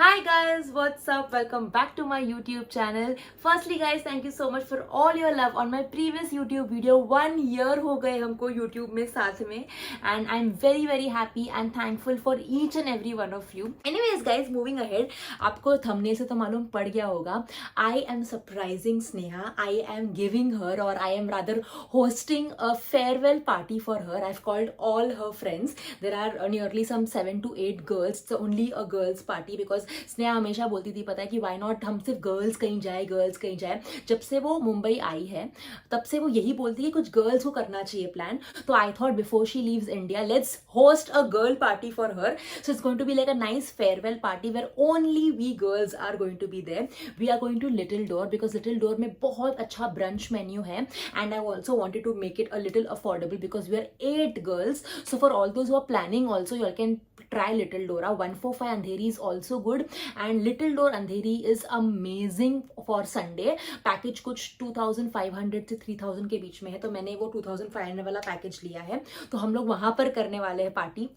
Hi guys, what's up? Welcome back to my YouTube channel. Firstly guys, thank you so much for all your love on my previous YouTube video. 1 year हो गए हमको YouTube में साथ में and I'm very happy and thankful for each and every one of you. Anyways guys, moving ahead, आपको thumbnail से तो मालूम पड़ गया होगा. I am surprising Sneha. I am giving her or I am rather hosting a farewell party for her. I've called all her friends. There are nearly some 7 to 8 girls. It's only a girls party because Sneha हमेशा बोलती थी पता है कि why not हम सिर्फ girls कहीं जाए. जब से वो मुंबई आई है तब से वो यही बोलती है कि कुछ गर्ल्स को करना चाहिए प्लान. तो I thought before she leaves India let's host a girl party for her. So it's going to be like a nice farewell party where only we girls are going to be there. We are going to little door because little door में बहुत अच्छा brunch menu है and I also wanted to make it a little affordable because we are 8 girls. So for all those who are planning also you can try Little Dora. 145 Andheri is also good and Little Door Andheri is amazing for Sunday. Package कुछ 2500 से 3000 के बीच में है तो मैंने वो 2500 वाला package लिया है. तो हम लोग वहां पर करने वाले हैं party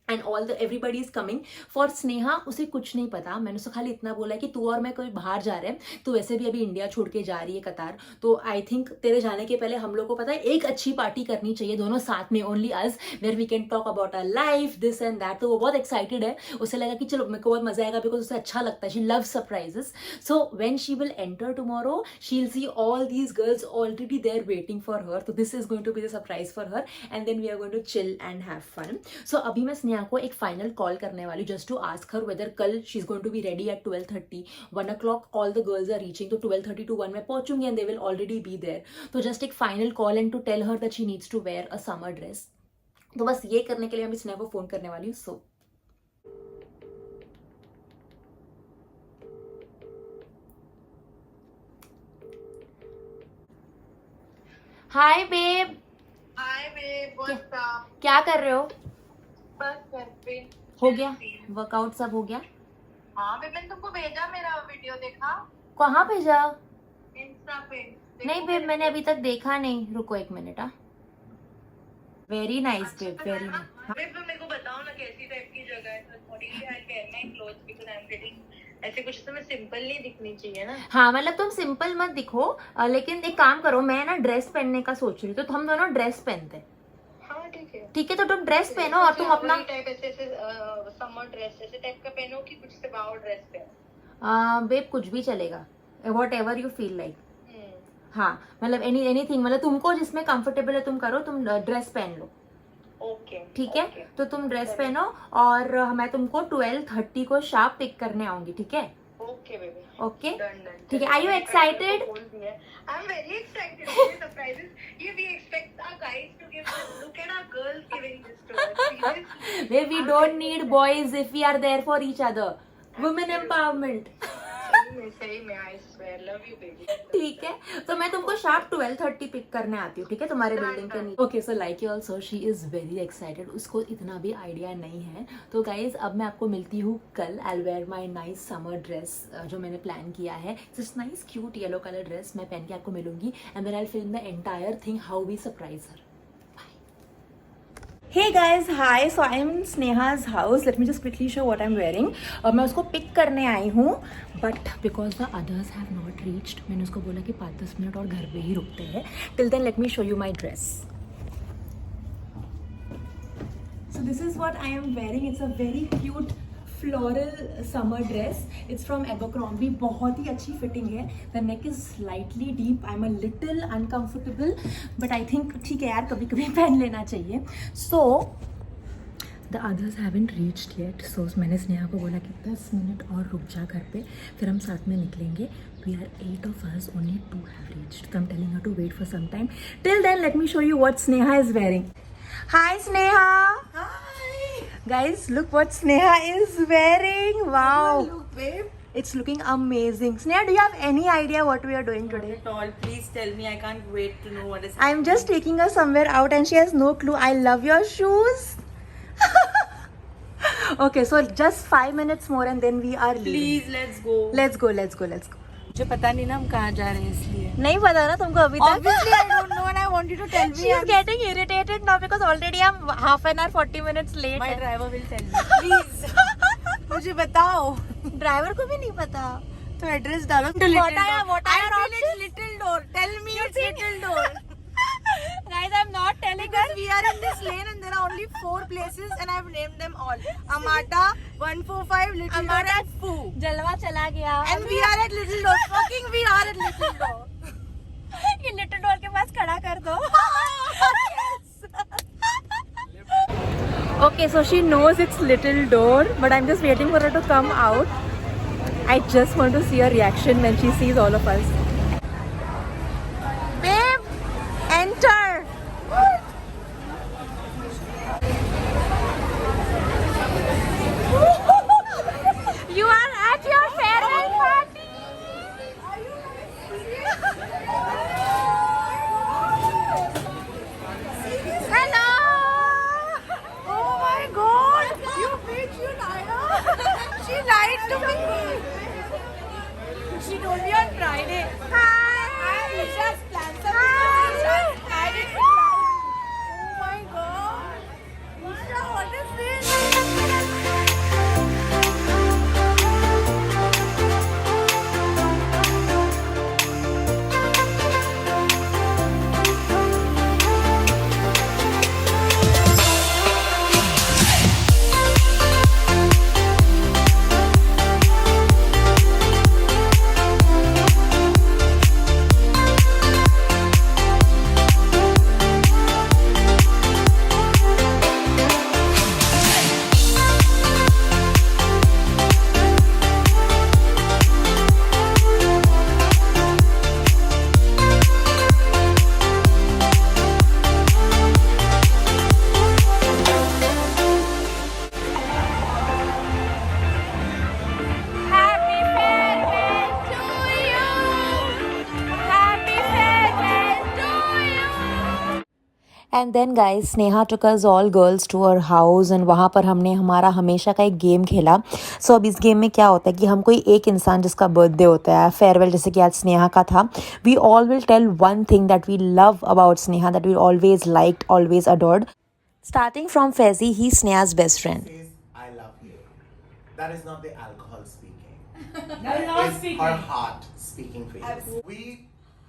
and everybody is coming. For Sneha उसे कुछ नहीं पता. मैंने उसको खाली इतना बोला कि तू और मैं कोई बाहर जा रहे हैं. तो वैसे भी अभी इंडिया छोड़ के जा रही है कतार. तो आई थिंक तेरे जाने के पहले हम लोग को पता है एक अच्छी पार्टी करनी चाहिए दोनों साथ में only us where we can talk about our life this and that. तो वो बहुत एक्साइटेड है. उसे लगा कि चलो मेरे को बहुत मजा आएगा बिकॉज उसे अच्छा लगता है. She love surprises. So when she will enter tomorrow she will see all these girls already there waiting for her. तो this is going to be the surprise for her and then we are going to chill and have fun. So अभी मैं को एक final call करने वाली just to ask her whether कल she is going to be ready at 12:30. 1 o'clock all the girls are reaching. तो 12:30 to 1 मैं पहुंचूंगी and they will already be there. तो जस्ट एक final call and to tell her that she needs to wear a summer dress. तो बस ये करने के लिए मैं स्नेहा को फोन करने वाली हूँ. सो हाय बेब. हाय बेब, व्हाट्स अप? क्या कर रहे हो? बस घर पे. हो गया वर्कआउट सब हो गया? हाँ बेब, मैंने तुमको भेजा मेरा वीडियो देखा कहाँ भेजा? इंस्टा पे. नहीं बेब मैंने अभी तक देखा नहीं. रुको एक minute. Very nice babe very nice. Babe तुम मेरे को बताओ ना कैसी टाइप की जगह है. थोड़ी I can my clothes because I am getting ऐसे कुछ तो मैं सिंपल नहीं दिखनी चाहिए ना. हाँ मतलब तुम सिंपल मत दिखो लेकिन एक काम करो मैं ना ड्रेस पहनने का सोच रही हूँ. तो हम दोनों ड्रेस पहनते हैं. हाँ ठीक है. तो तुम ड्रेस पहनो और तुम अपना टाइप ऐसे समर ड्रेस ऐसे टाइप का पहनो कि कुछ से बाहर ड्रेस पहनो. बेब कुछ भी चलेगा what ever you feel like. हाँ मतलब एनीथिंग मतलब तुमको जिसमें कंफर्टेबल है तुम करो. तुम ड्रेस पहन लो. ओके ठीक है. तो तुम ड्रेस पहनो और मैं तुमको 12:30 को शार्प पिक करने आऊंगी. ठीक है? Okay baby. ओके ठीक है. Are you excited? I am very excited. Surprises ये we expect our guys to give. Look at our girls giving this to us. We don't need boys if we are there for each other. Women empowerment. सही में I swear love you baby. ठीक है. तो मैं तुमको sharp 12:30 pick करने आती हूँ. ठीक है? तुम्हारे बिल्डिंग के नीचे. Okay so like you also she is very excited. उसको इतना भी आइडिया नहीं है. तो गाइज अब मैं आपको मिलती हूँ कल. I wear my nice summer dress जो मैंने प्लान किया है. This nice cute yellow colour dress मैं पहन के आपको मिलूंगी and then I film the entire thing how we surprise her. Hey guys, hi. So I am in Sneha's house. Let me just quickly show what I'm wearing. मैं उसको pick करने आई हूँ but because the others have not reached, मैंने उसको बोला कि 5-10 minute और घर पे ही रुकते हैं. Till then, let me show you my dress. So this is what I am wearing. It's a very cute floral summer dress. It's from Abercrombie. बहुत ही अच्छी फिटिंग है. The neck is slightly deep. I'm a little uncomfortable, but I think ठीक है यार कभी कभी पहन लेना चाहिए. So the others haven't reached yet. So मैंने स्नेहा को बोला कि 10 मिनट और रुक जा घर पे फिर हम साथ में निकलेंगे. We are 8 of us, only 2 have reached. So I'm telling her to wait for some time. Till then, let me show you what Sneha is wearing. Hi Sneha. Hi. Guys, look what Sneha is wearing. Wow. Look babe. It's looking amazing. Sneha, do you have any idea what we are doing today? Not at all. Please tell me. I can't wait to know what is. I'm just taking her somewhere out and she has no clue. I love your shoes. Okay, so just 5 minutes more and then we are leaving. Please let's go. Let's go. मुझे पता नहीं ना हम कहाँ जा रहे हैं इसलिए. नहीं पता ना तुमको अभी तक? Obviously I don't know and I want you to tell me. She is getting irritated now because already I'm half an hour 40 minutes late. My driver will tell me. Please. मुझे बताओ, ड्राइवर को भी नहीं पता तो address डालो. What are your options? Little door. Tell me it's little door. Guys, I'm not telling Because we are in this lane and there are only 4 places and I've named them all. Amata, 145, Little Door and Foo. जलवा चला गया. And we are at Little Door. Fucking we are at Little Door. ये little door के पास खड़ा कर दो. Okay, so she knows it's little door, but I'm just waiting for her to come out. I just want to see her reaction when she sees all of us. Babe, enter. You are at your farewell party. Hello. Oh my god. You bitch, you liar. She lied to me. She told me on Friday. Hi. I just planned something. I didn't plan. Oh my god. Isha, what is this? Happy farewell to you. Happy farewell to you. And then guys, Sneha took us all girls to her house and वहाँ पर हमने हमारा हमेशा का एक game खेला. So अब इस गेम में क्या होता है कि हम कोई एक इंसान जिसका बर्थडे होता है, फेयरवेल जैसे कि आज स्नेहा का था, we all will tell one thing that we love about Sneha, that we always liked, always adored. Starting from Faizi, he's Sneha's best friend. Says, I love you. That is not the alcohol speaking. That is not It's speaking. her heart speaking for you.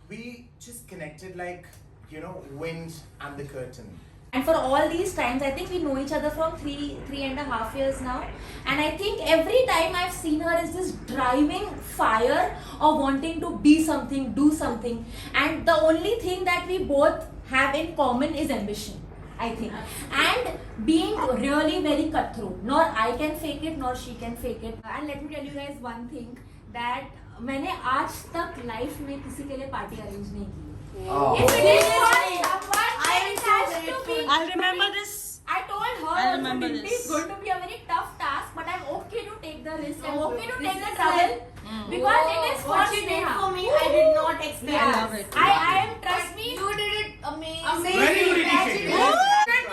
We just connected like, you know, wind and the curtain. And for all these times, I think we know each other from three and a half years now. And I think every time I've seen her is this driving fire of wanting to be something, do something. And the only thing that we both have in common is ambition, I think. And being really very cutthroat. Nor I can fake it, nor she can fake it. And let me tell you guys one thing, that मैंने आज तक life में किसी के लिए party arrange नहीं की. Oh. If it is for someone, then it has to be. I'll remember this. I told her I remember it this. is going to be a very tough task, but I'm okay to take the risk. I'm okay to take the trouble because it is for What you did Sneha. for me, I did not expect. Yeah. I love it. I am, trust me. You did it amazing. Very appreciated. You didn't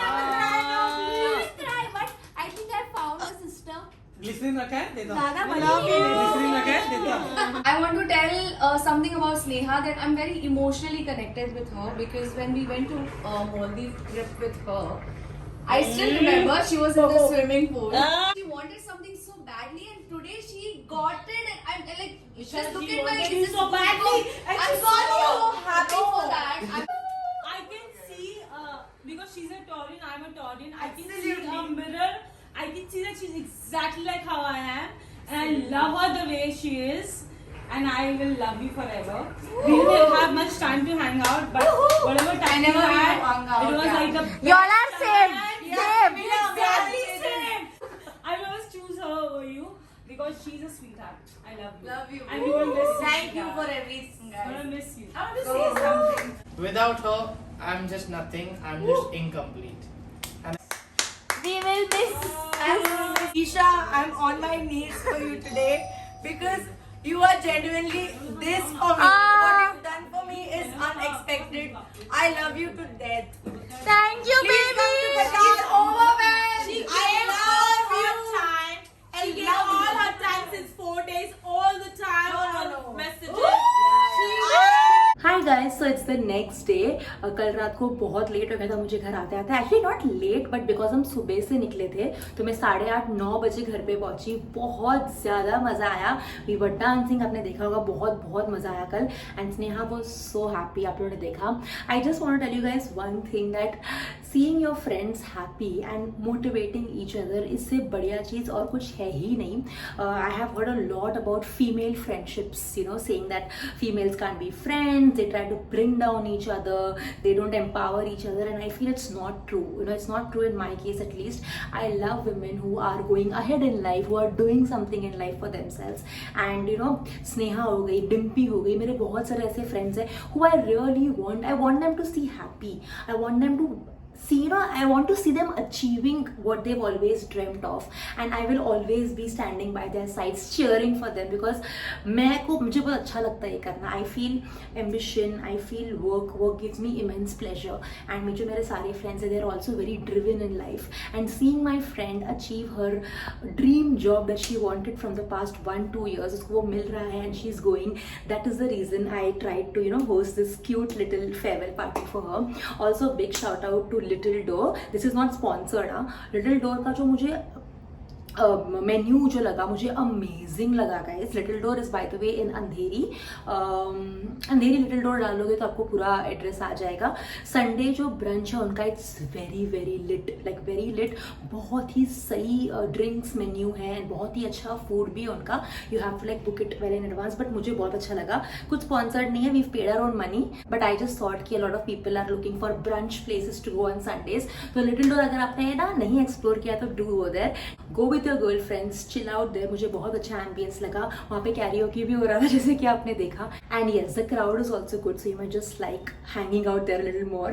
cry, but I think I found a sister. Listening रखा है देता हूँ. ज़्यादा बड़ी है. Listening रखा है देता हूँ. I want to tell something about Sneha, that I'm very emotionally connected with her, because when we went to Maldives trip with her, I still remember she was in the swimming pool. She wanted something so badly, and today she got it. And I'm like, just look at my wanted you faces. so badly, and I'm she got so you. happy Oh. for that. I can see because she's a Taurine, I'm a Taurine. I can see a mirror. I can see that she's exactly like how I am, and I love her the way she is. And I will love you forever. We didn't have much time to hang out, but whatever time we Whenever we had, hung out, it was yeah. like the best Y'all are same. time. Same. Exactly same. I will always choose her over you because she's a sweetheart. I love you. Love you. And we will miss you. Thank you for everything, I'm guys. gonna miss you. I want to say something. Without her, I'm just nothing. I'm just incomplete. We will miss. Isha, I'm on my knees for you today because you are genuinely this for me. What you've done for me is unexpected. I love you to death. Thank you, Please baby. come to the She's car. overwhelmed. She I gave love all you. her time. She gave all her time since 4 days, all the time, No, all no. the messages. Hi guys, so so it's the next day. कल रात को बहुत late हो गया था मुझे घर आते आते. Actually not let but because हम सुबह से निकले थे तो मैं 8:30-9 बजे घर पे पहुंची. बहुत ज़्यादा मज़ा आया. वी वर डांसिंग, आपने देखा होगा, बहुत मज़ा आया कल. And Sneha was so happy, आप लोगों ने देखा. I just want to tell you guys one thing that seeing your friends happy and motivating each other, इससे बढ़िया चीज़ और कुछ है ही नहीं. I have heard a lot about female friendships, you know, saying that females can't be friends, they try to bring down each other, they don't empower each other, and I feel it's not true. You know, it's not true in my case at least. I love women who are going ahead in life, who are doing something in life for themselves. And you know, Sneha हो गई, Dimpy हो गई, मेरे बहुत सारे ऐसे friends हैं who I really want them to see happy. I want them to see, you know, I want to see them achieving what they've always dreamt of, and I will always be standing by their sides cheering for them because मुझे बहुत अच्छा लगता है ये करना. I feel ambition, I feel work gives me immense pleasure, and जो मेरे सारे friends हैं, they are also very driven in life, and seeing my friend achieve her dream job that she wanted from the past 1-2 years, उसको वो मिल रहा है and she's going, that is the reason I tried to, you know, host this cute little farewell party for her. Also big shout out to Little Door. This is not sponsored. Little Door का जो मुझे menu जो लगा, मुझे amazing लगा guys. Little door is by the way in Andheri. Andheri little door डालोगे तो आपको पूरा एड्रेस आ जाएगा. संडे जो ब्रंच है उनका, it's very lit, like very lit. बहुत ही सही ड्रिंक्स मेन्यू है एंड बहुत ही अच्छा फूड भी है उनका. You have to like book it well in advance. But मुझे बहुत अच्छा लगा. कुछ स्पॉन्सर्ड नहीं है, we paid our own money, but I just thought कि a lot of people are looking for brunch places to go on Sundays. तो little door अगर आपने ना नहीं एक्सप्लोर किया तो do go there. Go with your girlfriends, chill out there. मुझे बहुत अच्छा एम्बियंस लगा. वहाँ पे कैरियोकी भी हो रहा था जैसे कि आपने देखा. And yes, the crowd is also good, so you might just like hanging out there a little more.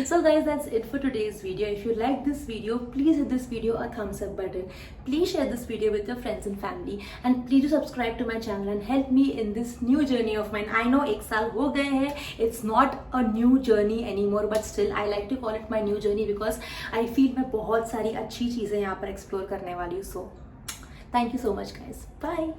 So guys, that's it for today's video. If you like this video, please hit this video a thumbs up button. Please share this video with your friends and family, and please do subscribe to my channel and help me in this new journey of mine. I know 1 साल हो गए हैं, it's not a new journey anymore, but still I like to call it my new journey because I feel मैं बहुत सारी अच्छी चीज़ें यहाँ पर explore करने वाली हूँ. So thank you so much guys. Bye.